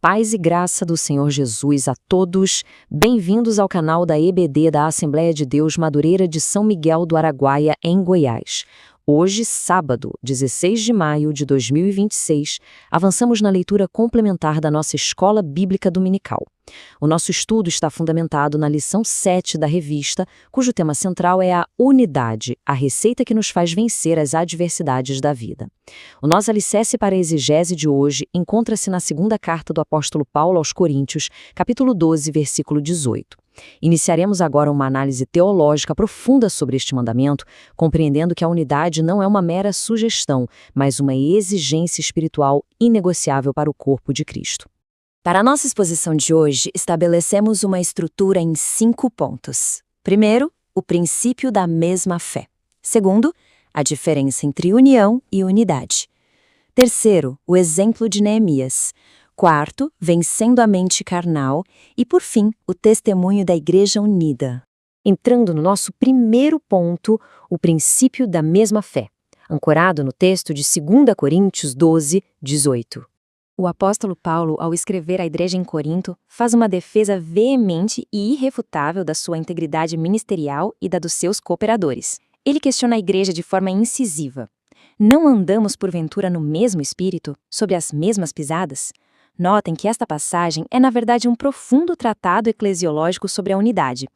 Paz e graça do Senhor Jesus a todos. Bem-vindos ao canal da EBD da Assembleia de Deus Madureira de São Miguel do Araguaia, em Goiás. Hoje, sábado, 16 de maio de 2026, avançamos na leitura complementar da nossa Escola Bíblica Dominical. O nosso estudo está fundamentado na lição 7 da revista, cujo tema central é a unidade, a receita que nos faz vencer as adversidades da vida. O nosso alicerce para a exegese de hoje encontra-se na segunda carta do apóstolo Paulo aos Coríntios, capítulo 12, versículo 18. Iniciaremos agora uma análise teológica profunda sobre este mandamento, compreendendo que a unidade não é uma mera sugestão, mas uma exigência espiritual inegociável para o corpo de Cristo. Para a nossa exposição de hoje, estabelecemos uma estrutura em 5 pontos. Primeiro, o princípio da mesma fé. Segundo, a diferença entre união e unidade. Terceiro, o exemplo de Neemias. Quarto, vencendo a mente carnal. E, por fim, o testemunho da Igreja Unida. Entrando no nosso primeiro ponto, o princípio da mesma fé, ancorado no texto de 2 Coríntios 12, 18. O apóstolo Paulo, ao escrever à igreja em Corinto, faz uma defesa veemente e irrefutável da sua integridade ministerial e da dos seus cooperadores. Ele questiona a igreja de forma incisiva. Não andamos porventura no mesmo espírito, sobre as mesmas pisadas? Notem que esta passagem é, na verdade, um profundo tratado eclesiológico sobre a unidade.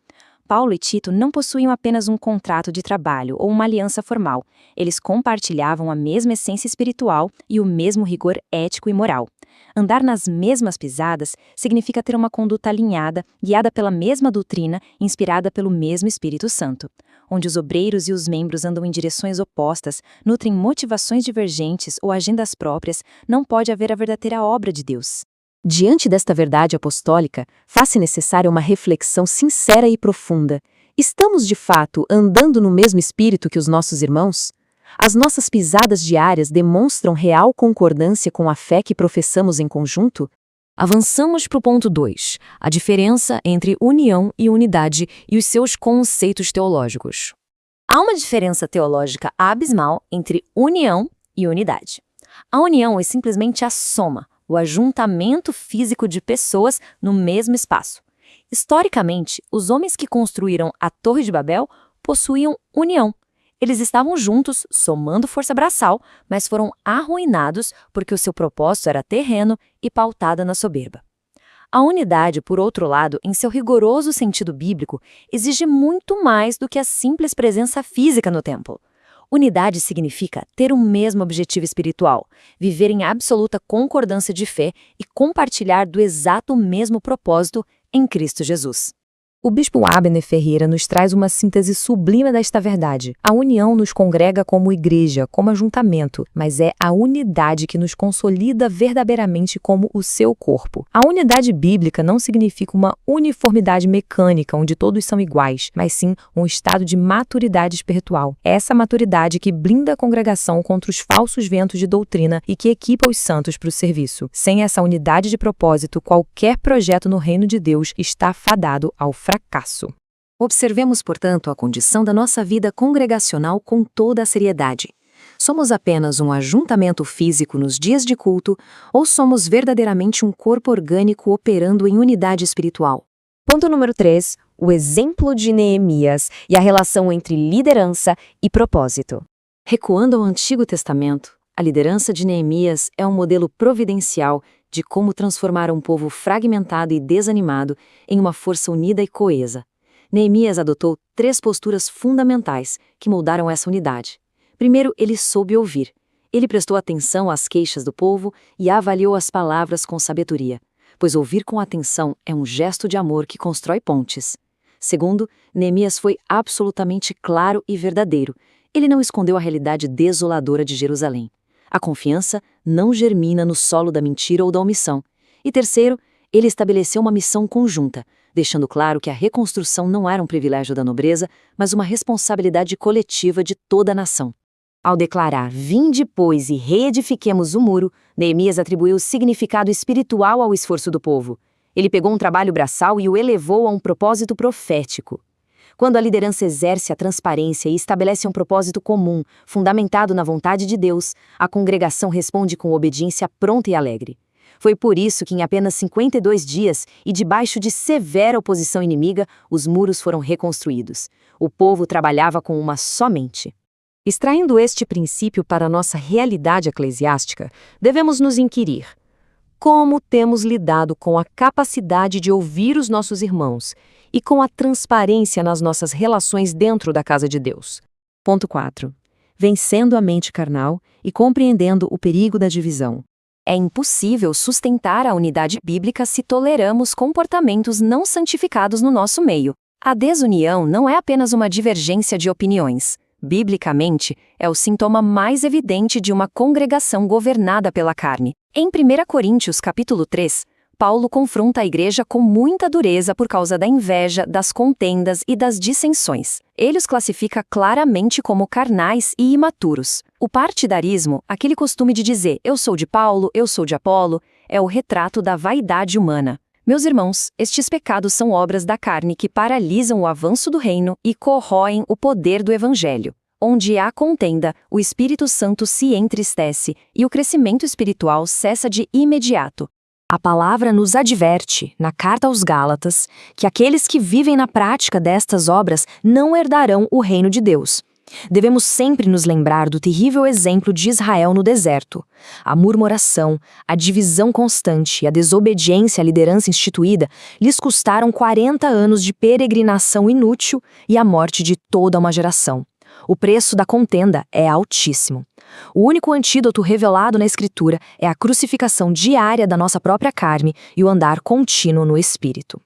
Paulo e Tito não possuíam apenas um contrato de trabalho ou uma aliança formal. Eles compartilhavam a mesma essência espiritual e o mesmo rigor ético e moral. Andar nas mesmas pisadas significa ter uma conduta alinhada, guiada pela mesma doutrina, inspirada pelo mesmo Espírito Santo. Onde os obreiros e os membros andam em direções opostas, nutrem motivações divergentes ou agendas próprias, não pode haver a verdadeira obra de Deus. Diante desta verdade apostólica, faz-se necessária uma reflexão sincera e profunda. Estamos, de fato, andando no mesmo espírito que os nossos irmãos? As nossas pisadas diárias demonstram real concordância com a fé que professamos em conjunto? Avançamos para o ponto 2, a diferença entre união e unidade e os seus conceitos teológicos. Há uma diferença teológica abismal entre união e unidade. A união é simplesmente a soma, o ajuntamento físico de pessoas no mesmo espaço. Historicamente, os homens que construíram a Torre de Babel possuíam união. Eles estavam juntos, somando força braçal, mas foram arruinados porque o seu propósito era terreno e pautada na soberba. A unidade, por outro lado, em seu rigoroso sentido bíblico, exige muito mais do que a simples presença física no templo. Unidade significa ter o mesmo objetivo espiritual, viver em absoluta concordância de fé e compartilhar do exato mesmo propósito em Cristo Jesus. O bispo Abner Ferreira nos traz uma síntese sublime desta verdade. A união nos congrega como igreja, como ajuntamento, mas é a unidade que nos consolida verdadeiramente como o seu corpo. A unidade bíblica não significa uma uniformidade mecânica, onde todos são iguais, mas sim um estado de maturidade espiritual. É essa maturidade que blinda a congregação contra os falsos ventos de doutrina e que equipa os santos para o serviço. Sem essa unidade de propósito, qualquer projeto no reino de Deus está fadado ao fracasso. Observemos, portanto, a condição da nossa vida congregacional com toda a seriedade. Somos apenas um ajuntamento físico nos dias de culto ou somos verdadeiramente um corpo orgânico operando em unidade espiritual? Ponto número 3, o exemplo de Neemias e a relação entre liderança e propósito. Recuando ao Antigo Testamento, a liderança de Neemias é um modelo providencial de como transformar um povo fragmentado e desanimado em uma força unida e coesa. Neemias adotou 3 posturas fundamentais que moldaram essa unidade. Primeiro, ele soube ouvir. Ele prestou atenção às queixas do povo e avaliou as palavras com sabedoria, pois ouvir com atenção é um gesto de amor que constrói pontes. Segundo, Neemias foi absolutamente claro e verdadeiro. Ele não escondeu a realidade desoladora de Jerusalém. A confiança não germina no solo da mentira ou da omissão. E terceiro, ele estabeleceu uma missão conjunta, deixando claro que a reconstrução não era um privilégio da nobreza, mas uma responsabilidade coletiva de toda a nação. Ao declarar, vinde, pois, e reedifiquemos o muro, Neemias atribuiu significado espiritual ao esforço do povo. Ele pegou um trabalho braçal e o elevou a um propósito profético. Quando a liderança exerce a transparência e estabelece um propósito comum, fundamentado na vontade de Deus, a congregação responde com obediência pronta e alegre. Foi por isso que em apenas 52 dias, e debaixo de severa oposição inimiga, os muros foram reconstruídos. O povo trabalhava com uma só mente. Extraindo este princípio para a nossa realidade eclesiástica, devemos nos inquirir: como temos lidado com a capacidade de ouvir os nossos irmãos e com a transparência nas nossas relações dentro da casa de Deus? Ponto 4. Vencendo a mente carnal e compreendendo o perigo da divisão. É impossível sustentar a unidade bíblica se toleramos comportamentos não santificados no nosso meio. A desunião não é apenas uma divergência de opiniões. Biblicamente, é o sintoma mais evidente de uma congregação governada pela carne. Em 1 Coríntios capítulo 3, Paulo confronta a igreja com muita dureza por causa da inveja, das contendas e das dissensões. Ele os classifica claramente como carnais e imaturos. O partidarismo, aquele costume de dizer eu sou de Paulo, eu sou de Apolo, é o retrato da vaidade humana. Meus irmãos, estes pecados são obras da carne que paralisam o avanço do reino e corroem o poder do evangelho. Onde há contenda, o Espírito Santo se entristece e o crescimento espiritual cessa de imediato. A palavra nos adverte, na carta aos Gálatas, que aqueles que vivem na prática destas obras não herdarão o reino de Deus. Devemos sempre nos lembrar do terrível exemplo de Israel no deserto. A murmuração, a divisão constante e a desobediência à liderança instituída lhes custaram 40 anos de peregrinação inútil e a morte de toda uma geração. O preço da contenda é altíssimo. O único antídoto revelado na Escritura é a crucificação diária da nossa própria carne e o andar contínuo no Espírito.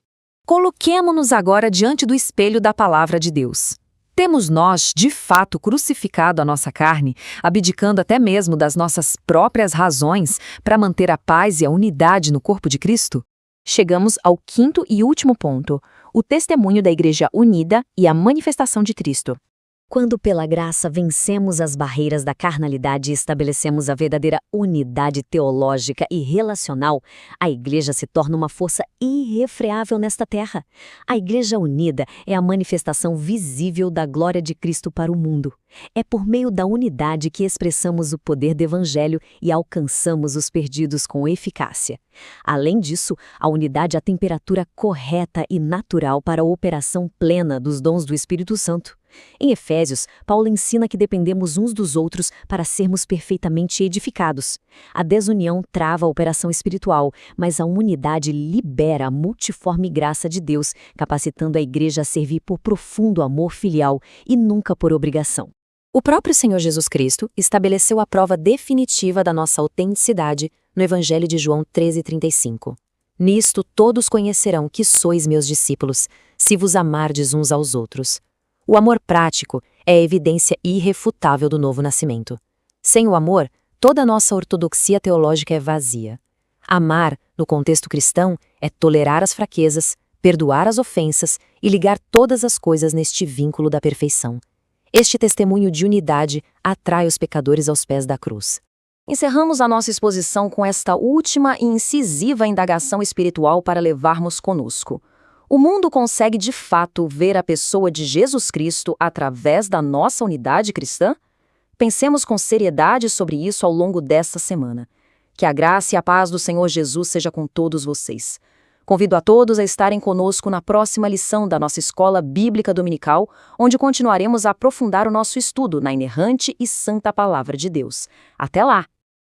Coloquemo-nos agora diante do espelho da Palavra de Deus. Temos nós, de fato, crucificado a nossa carne, abdicando até mesmo das nossas próprias razões para manter a paz e a unidade no corpo de Cristo? Chegamos ao quinto e último ponto: o testemunho da Igreja unida e a manifestação de Cristo. Quando pela graça vencemos as barreiras da carnalidade e estabelecemos a verdadeira unidade teológica e relacional, a Igreja se torna uma força irrefreável nesta terra. A Igreja unida é a manifestação visível da glória de Cristo para o mundo. É por meio da unidade que expressamos o poder do Evangelho e alcançamos os perdidos com eficácia. Além disso, a unidade é a temperatura correta e natural para a operação plena dos dons do Espírito Santo. Em Efésios, Paulo ensina que dependemos uns dos outros para sermos perfeitamente edificados. A desunião trava a operação espiritual, mas a unidade libera a multiforme graça de Deus, capacitando a Igreja a servir por profundo amor filial e nunca por obrigação. O próprio Senhor Jesus Cristo estabeleceu a prova definitiva da nossa autenticidade no Evangelho de João 13,35. Nisto todos conhecerão que sois meus discípulos, se vos amardes uns aos outros. O amor prático é a evidência irrefutável do novo nascimento. Sem o amor, toda a nossa ortodoxia teológica é vazia. Amar, no contexto cristão, é tolerar as fraquezas, perdoar as ofensas e ligar todas as coisas neste vínculo da perfeição. Este testemunho de unidade atrai os pecadores aos pés da cruz. Encerramos a nossa exposição com esta última e incisiva indagação espiritual para levarmos conosco. O mundo consegue de fato ver a pessoa de Jesus Cristo através da nossa unidade cristã? Pensemos com seriedade sobre isso ao longo desta semana. Que a graça e a paz do Senhor Jesus seja com todos vocês. Convido a todos a estarem conosco na próxima lição da nossa Escola Bíblica Dominical, onde continuaremos a aprofundar o nosso estudo na inerrante e santa Palavra de Deus. Até lá!